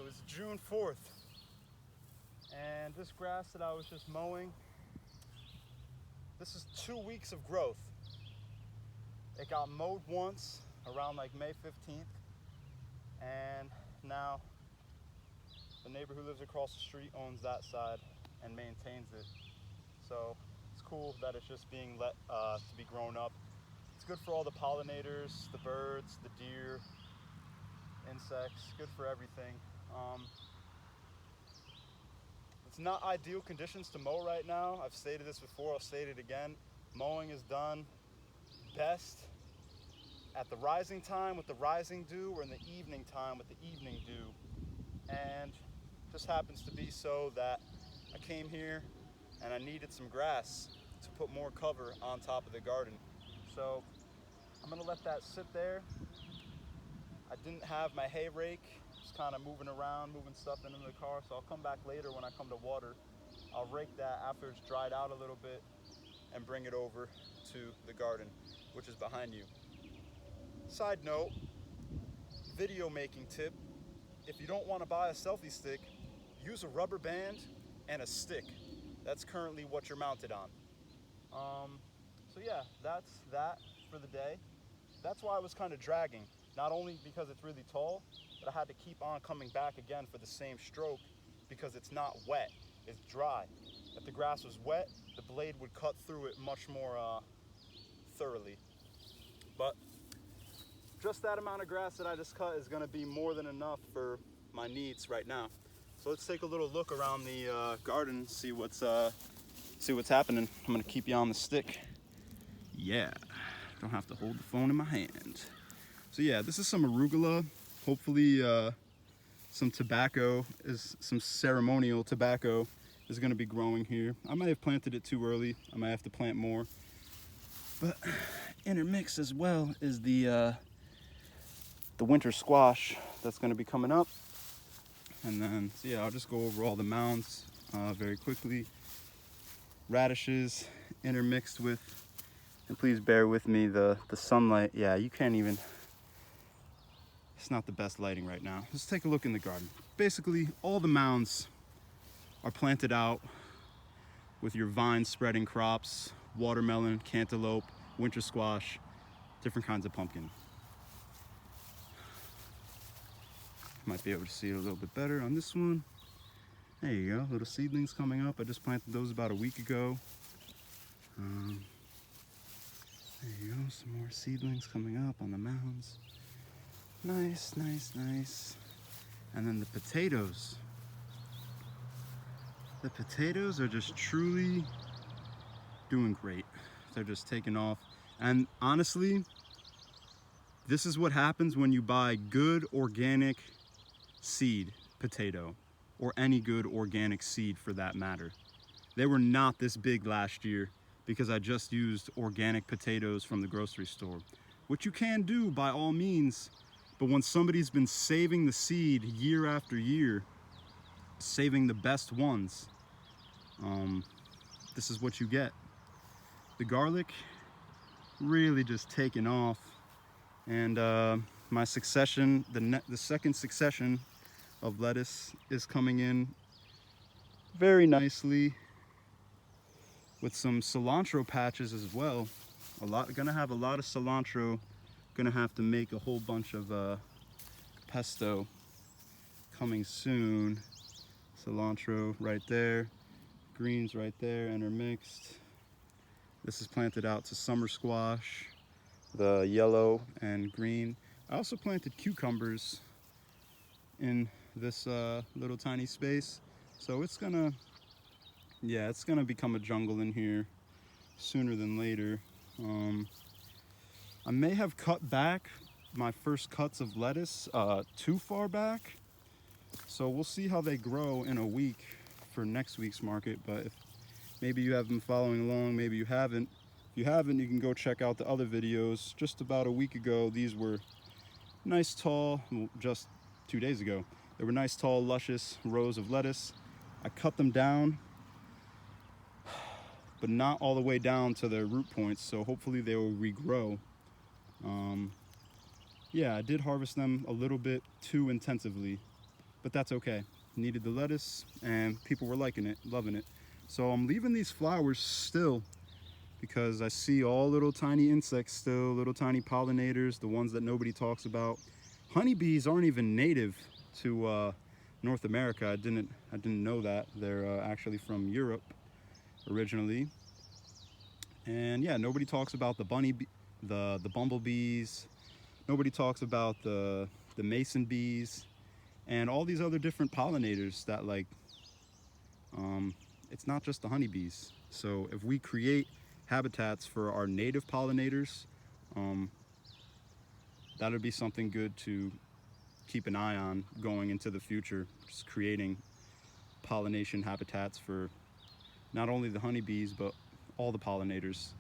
was June 4th, and this grass that I was just mowing, this is 2 weeks of growth. It got mowed once around like May 15th, and now the neighbor who lives across the street owns that side and maintains it. So it's cool that it's just being let to be grown up. It's good for all the pollinators, the birds, the deer, insects, good for everything. It's not ideal conditions to mow right now. I've stated this before, I'll state it again. Mowing is done best at the rising time with the rising dew, or in the evening time with the evening dew. And just happens to be so that I came here and I needed some grass to put more cover on top of the garden. So I'm gonna let that sit there. I didn't have my hay rake, just kind of moving around, moving stuff into the car, so I'll come back later when I come to water. I'll rake that after it's dried out a little bit and bring it over to the garden, which is behind you. Side note, video making tip: if you don't want to buy a selfie stick, use a rubber band and a stick. That's currently what you're mounted on. So yeah, that's that for the day. That's why I was kind of dragging. Not only because it's really tall, but I had to keep on coming back again for the same stroke because it's not wet, it's dry. If the grass was wet, the blade would cut through it much more thoroughly. But just that amount of grass that I just cut is gonna be more than enough for my needs right now. So let's take a little look around the garden, see what's happening. I'm gonna keep you on the stick. Yeah, don't have to hold the phone in my hand. So yeah, this is some arugula. Hopefully some ceremonial tobacco is gonna be growing here. I might have planted it too early. I might have to plant more. But intermixed as well is the winter squash that's gonna be coming up. And then, so yeah, I'll just go over all the mounds very quickly. Radishes intermixed with, and please bear with me, the sunlight. Yeah, you can't even, it's not the best lighting right now. Let's take a look in the garden. Basically, all the mounds are planted out with your vine spreading crops: watermelon, cantaloupe, winter squash, different kinds of pumpkin. Might be able to see it a little bit better on this one. There you go, little seedlings coming up. I just planted those about a week ago. There you go, some more seedlings coming up on the mounds. Nice, nice, nice. And then the potatoes. The potatoes are just truly doing great. They're just taking off. And honestly, this is what happens when you buy good organic seed potato, or any good organic seed for that matter. They were not this big last year because I just used organic potatoes from the grocery store, which you can do by all means. But when somebody's been saving the seed year after year, saving the best ones, this is what you get. The garlic really just taking off, and my succession, the second succession of lettuce is coming in very nicely, with some cilantro patches as well. Gonna have a lot of cilantro. Gonna have to make a whole bunch of pesto coming soon. Cilantro right there, greens right there, intermixed. This is planted out to summer squash, the yellow and green. I also planted cucumbers in this little tiny space, so it's gonna become a jungle in here sooner than later. I may have cut back my first cuts of lettuce too far back, so we'll see how they grow in a week for next week's market. But if maybe you have been following along, maybe you haven't. If you haven't, you can go check out the other videos. Just about a week ago, these were nice tall, just 2 days ago, they were nice tall luscious rows of lettuce. I cut them down, but not all the way down to their root points, so hopefully they will regrow. Yeah, I did harvest them a little bit too intensively, but that's okay. Needed the lettuce, and people were liking it, loving it. So I'm leaving these flowers still because I see all little tiny insects still, little tiny pollinators, the ones that nobody talks about. Honeybees aren't even native to North America. I didn't know that. They're actually from Europe originally. And yeah, nobody talks about the the bumblebees. Nobody talks about the mason bees and all these other different pollinators that it's not just the honeybees. So if we create habitats for our native pollinators, that'll be something good to keep an eye on going into the future, just creating pollination habitats for not only the honeybees but all the pollinators.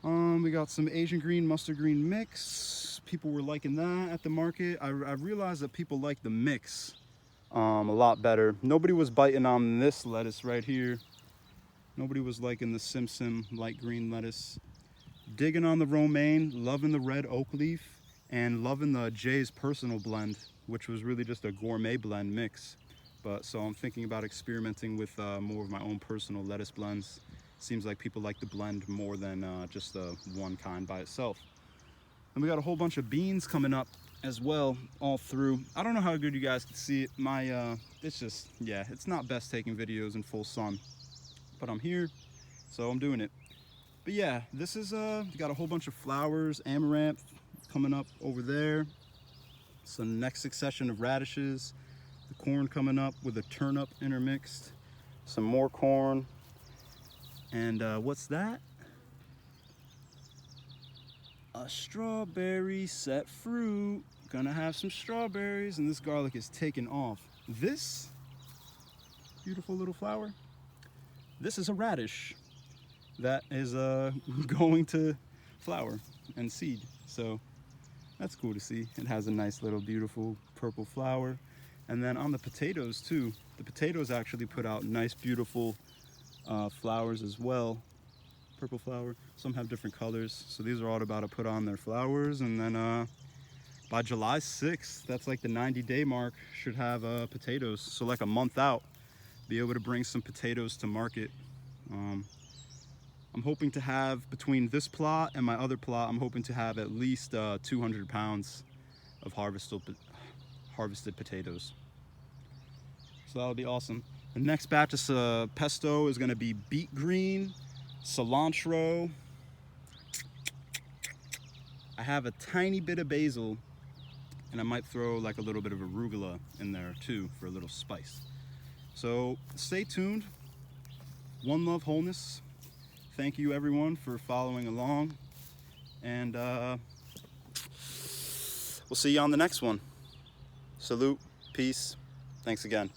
We got some Asian green, mustard green mix. People were liking that at the market. I realized that people like the mix a lot better. Nobody was biting on this lettuce right here. Nobody was liking the Sim Sim light green lettuce. Digging on the romaine, loving the red oak leaf, and loving the Jay's Personal blend, which was really just a gourmet blend mix. But so I'm thinking about experimenting with more of my own personal lettuce blends. Seems like people like the blend more than just one kind by itself. And we got a whole bunch of beans coming up as well, all through. I don't know how good you guys can see it. It's just, yeah, it's not best taking videos in full sun, but I'm here, so I'm doing it. But yeah, this is got a whole bunch of flowers, amaranth coming up over there. Some next succession of radishes, the corn coming up with a turnip intermixed, some more corn, and what's that? A strawberry set fruit. Gonna have some strawberries, and this garlic is taking off. This beautiful little flower, this is a radish that is going to flower and seed. So that's cool to see. It has a nice little beautiful purple flower. And then on the potatoes too, the potatoes actually put out nice beautiful flowers as well. Purple flower, some have different colors. So these are all about to put on their flowers, and then by July 6th, that's like the 90-day mark, should have potatoes. So like a month out, be able to bring some potatoes to market. I'm hoping to have, between this plot and my other plot, I'm hoping to have at least 200 pounds of harvested potatoes. So that'll be awesome. The next batch of pesto is gonna be beet green, cilantro. I have a tiny bit of basil, and I might throw like a little bit of arugula in there too for a little spice. So stay tuned. One love, wholeness. Thank you everyone for following along, and we'll see you on the next one. Salute, peace, thanks again.